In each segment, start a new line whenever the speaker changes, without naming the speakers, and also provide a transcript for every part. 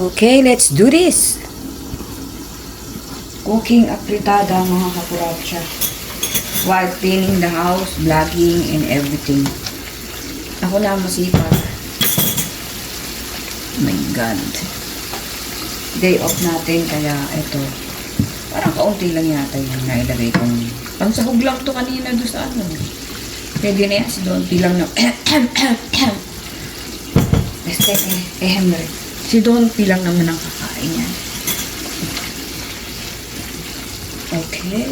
Okay, let's do this. Cooking apritada mga kapuracha. While cleaning the house, vlogging, and everything. Ako na masipag. Oh my God. Day off natin, kaya ito. Parang kaunti lang yata yung nailagay kong. Pansahog lang to kanina doon sa ano. Pwede na yan, si Donty lang na. Henry. Si Donty lang naman ang kakain yan. Okay.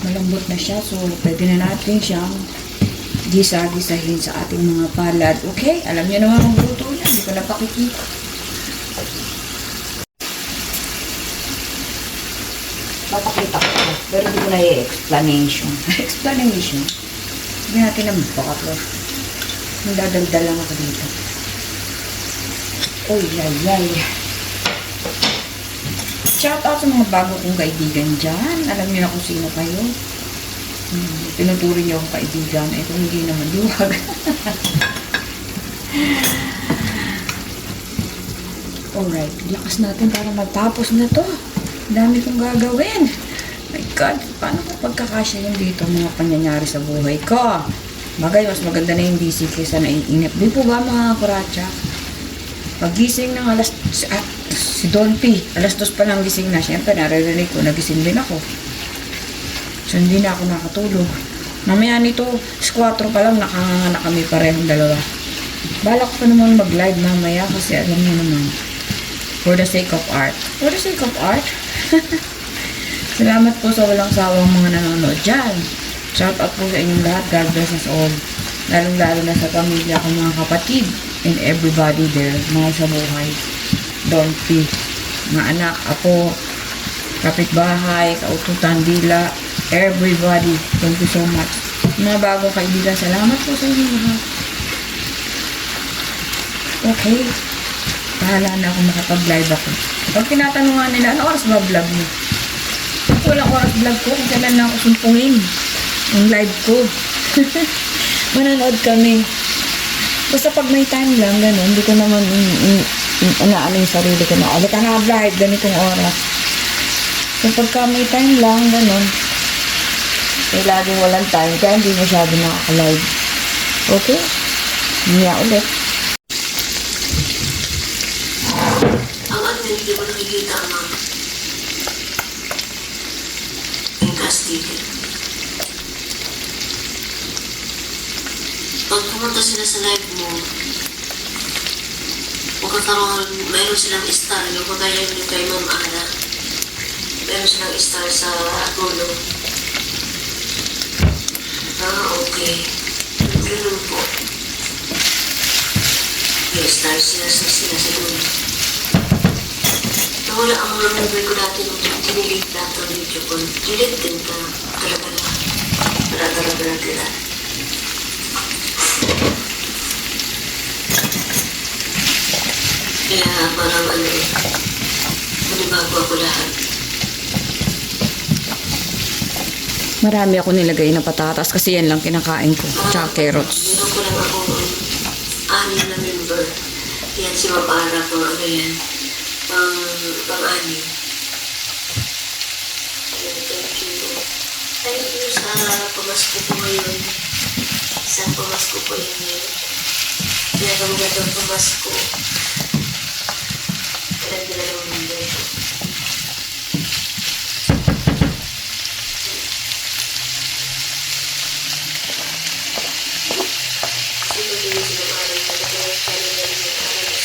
Malambot na siya, so pwede na natin siyang gisa-gisahin sa ating mga palad. Okay? Alam niyo naman ang luto niya. Hindi ko na pakikita. Papakita ko. Pero hindi ko na i-explanation. Explanation. Hindi natin na magpakatlo. Nagdadagdal lang ako dito. Oy, yay. Shout out sa mga bago kong kaibigan dyan. Alam niyo na kung sino kayo. Pinuturi niyo akong kaibigan. Ito hindi naman luwag. Alright, lakas natin para matapos na to. Dami kong gagawin. My God, paano ko pagkakasya yung dito mga pangyayari sa buhay ko? Bagay, mas maganda na yung busy kaysa naiinip. Di po ba mga kuratsa? Pagising ng si Don P, alas 2 pa lang gising na. Siyempre, naririnig ko, nagising din ako. So, hindi na ako nakatulog. Mamaya nito, 4 pa lang, nakanganga na kami parehong dalawa. Balak ko pa naman mag-live mamaya kasi alam niyo naman, for the sake of art. For the sake of art? Salamat po sa walang sawang mga nanonood dyan. Shout out po sa inyong lahat. God bless us all. Lalong-lalo na sa pamilya ko, mga kapatid, and everybody there, mga sa buhay. Don't be, mga anak, apo, kapitbahay, kaututan, dila, everybody. Thank you so much. Mga bagong kaibigan, salamat po sa inyong lahat. Okay. Bahala na ako makapag-live ako. Pag tinatanungan nila, ano oras ba vlog mo? Kasi walang oras vlog ko, kung kailan na ako sumpungin ang live ko. Manonood kami. Basta pag may time lang, gano'n, hindi ko naman ano yung sarili ko na, ka na live, ganitong oras. So pagka may time lang, gano'n, laging walang time, kaya hindi masyado nakaka-live. Okay? Niya ulit.
Hindi mo nakikita ang investigate. Pag pumunta sila sa live mo, mayroon silang star, yung kagaya yung kay Ma'am Ana. Mayroon silang star sa dulo. Okay. Ganun po. May star sila sa dulo. Wala ang mga member ko dati nung tinilig lahat ng video ko. Delete din ka. Talaga lang. Talaga. Kaya parang panibago ako lahat.
Marami ako nilagay na patatas kasi yan lang kinakain ko. Tsaka carrots.
Meron ko lang akong 6 na member. Yan si Mapara ko. Ano yan? Pang-ani. Thank you sa pamasko po ngayon. Sa pamasko po yun ngayon. Kaya kami gano'n pamasko. Kaya nila naman mundo ito. Sino din yung sinamaran na nagkaroon ka nila rin yung aral na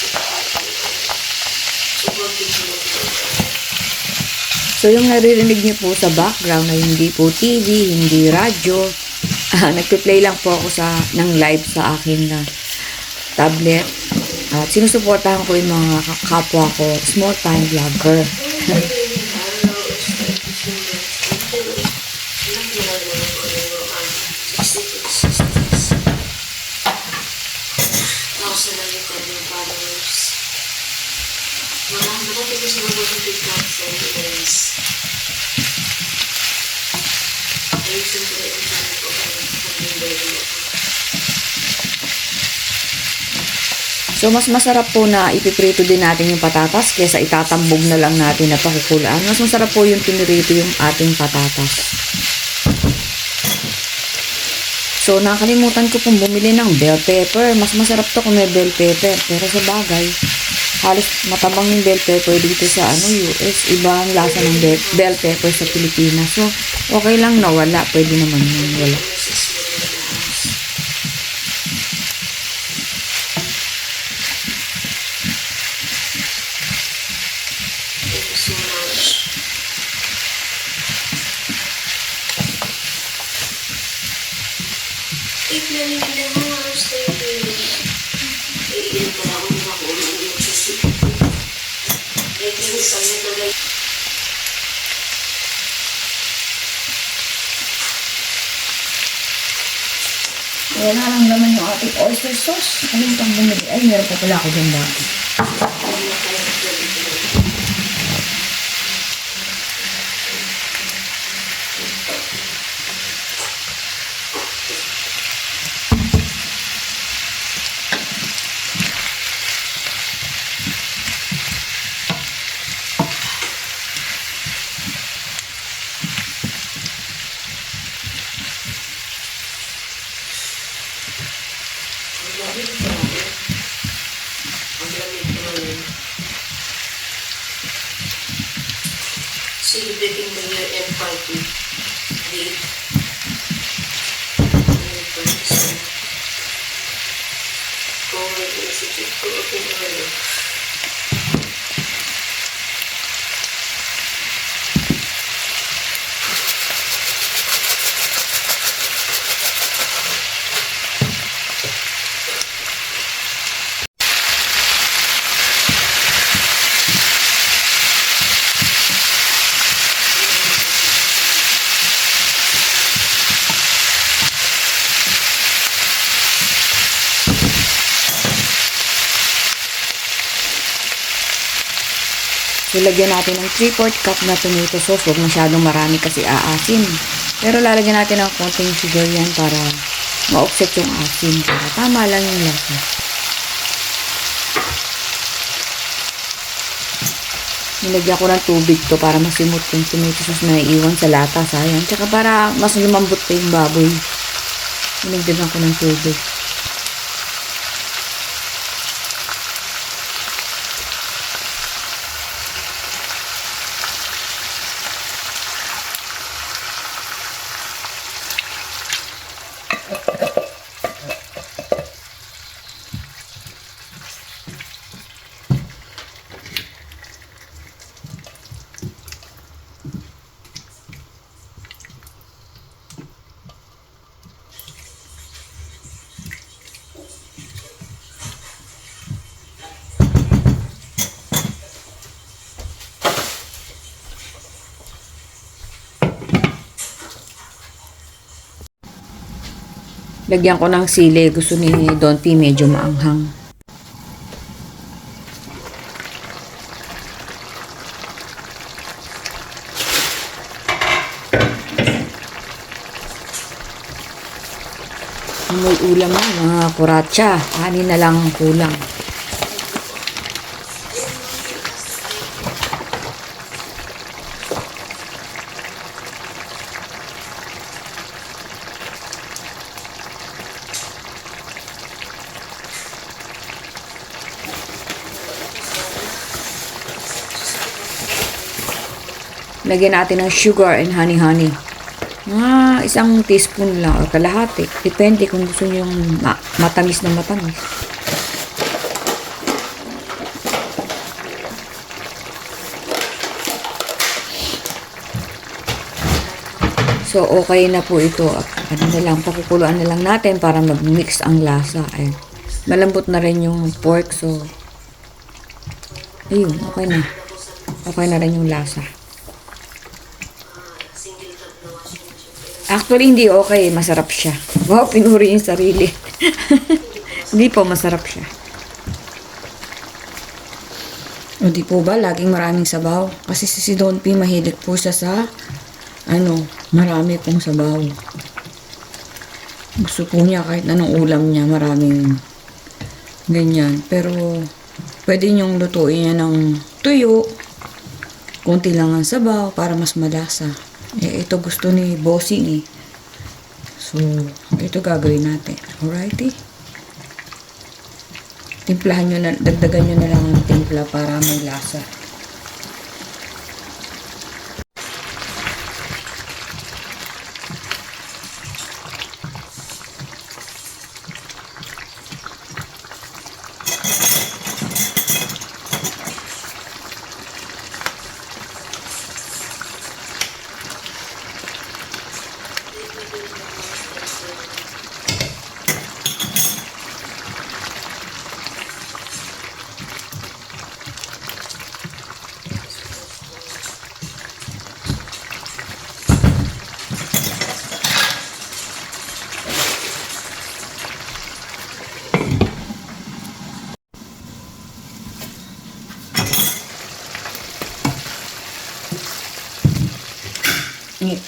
So, yung naririnig niyo po sa background na hindi po TV, hindi radyo, nagpe-play lang po ako ng live sa akin na tablet. At sinusuportahan ko yung mga kapwa ko, small time vlogger.
Marami ko sa mga bigkas sa events. Ayusin ko rin ang sana ko para pag-member mo ako.
So, mas masarap po na ipiprito din natin yung patatas kesa itatambog na lang natin na pakukulaan. Mas masarap po yung pinirito yung ating patatas. So, nakalimutan ko pong bumili ng bell pepper. Mas masarap to kung may bell pepper. Pero sa bagay, halos matabang yung bell pepper dito sa US. Iba ang lasa ng bell pepper sa Pilipinas. So, okay lang na wala. Pwede naman yung wala.
Thank you so much. Tignan nila mo, halos tayo iinom pala ako ng ako ng nagsisip. Nagsisip na tuloy.
Wala lang naman yung ating oyster sauce. Anong pang bumili? Ay, meron pa pala ako dyan dati.
Celebrating the year-end party date. Institute ko open early.
So, lagyan natin ng 3/4 cup na tomato sauce. Huwag masyadong marami kasi aasin. Pero lalagyan natin ng konting sugar yan para ma-offset yung asin. Para tama lang yung lasa. Nilagyan ko ng tubig to para masimot yung tomato sauce na naiiwan sa lata. Sayang. Tsaka para mas lumambot pa yung baboy. Nilagyan ko ng tubig. Lagyan ko ng sili. Gusto ni Don P medyo maanghang. Amoy ulam na mga kuratsa. Kanin na lang ang kulang. Lagyan natin ng sugar and honey. Isang teaspoon lang o kalahati. Depende kung gusto nyo yung matamis na matamis. So, okay na po ito. Pakukuluan na lang natin para mag-mix ang lasa. Malambot na rin yung pork. So, ayun, okay na. Okay na rin yung lasa. Actually, hindi okay. Masarap siya. Wow, pinuri yung sarili. Hindi po, masarap siya. O di po ba, laging maraming sabaw? Kasi si Don P, mahilig po siya sa, marami pong sabaw. Gusto po niya kahit anong ulam niya, maraming Ganyan. Pero, pwede nyong lutuin yan ng tuyo. Kunti lang ang sabaw para mas malasa. Ito gusto ni Bossing eh. So, ito gagawin natin. Alrighty? Timplahan nyo na, dagdagan nyo na lang ang timpla para may lasa. Nick.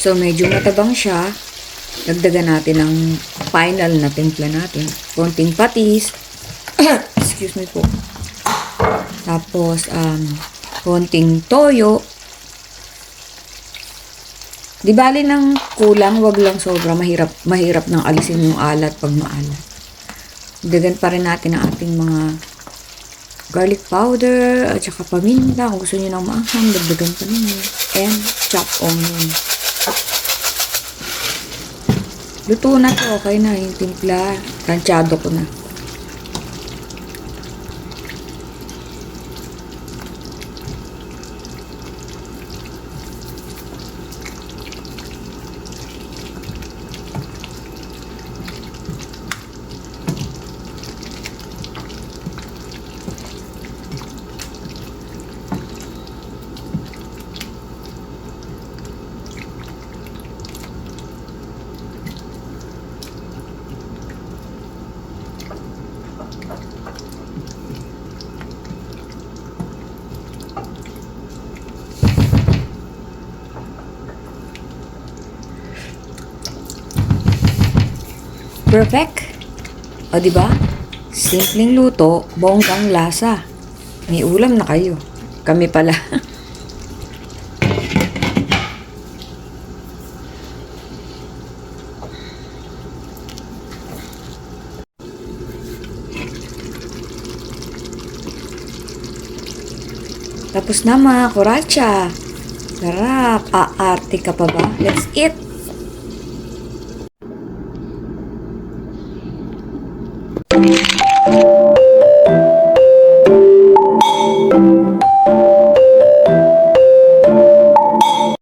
So, medyo matabang siya. Dagdagan natin ang final na timpla natin. Konting patis. Excuse me po. Tapos, konting toyo. Di bali ng kulang, wag lang sobra. Mahirap nang alisin yung alat pag maalat. Dagdagan pa rin natin ang ating mga garlic powder at saka paminta. Kung gusto niyo ng maanghang, dagdagan pa ninyo. And chopped onion. Luto na to, okay na yung timpla. Tansyado ko na. Perfect. O, diba? Simpleng luto, bonggang lasa. May ulam na kayo. Kami pala. Tapos na mga kuracha. Sarap. Aarte ka pa ba? Let's eat.